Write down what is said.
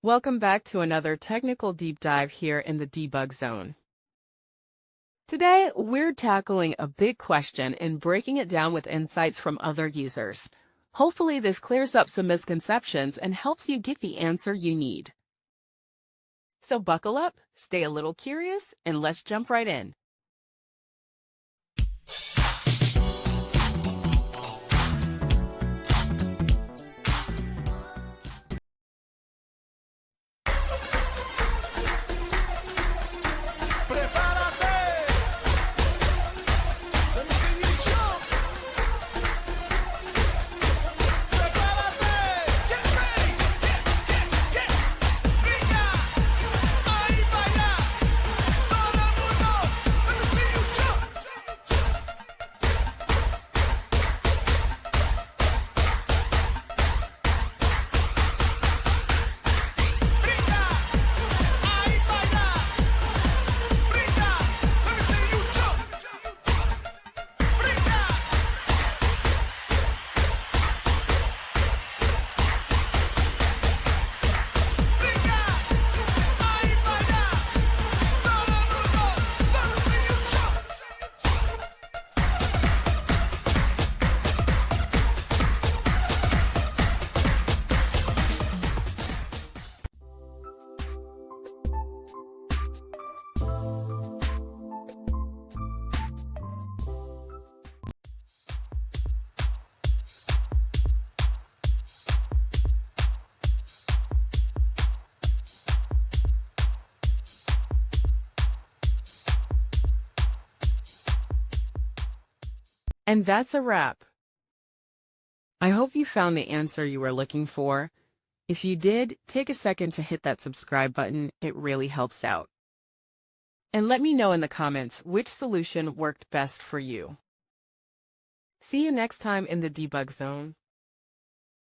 Welcome back to another technical deep dive here in the debug zone. Today, we're tackling a big question and breaking it down with insights from other users. Hopefully, this clears up some misconceptions and helps you get the answer you need. So buckle up, stay a little curious, and let's jump right in. And that's a wrap. I hope you found the answer you were looking for. If you did, take a second to hit that subscribe button. It really helps out. And let me know in the comments which solution worked best for you. See you next time in the debug zone.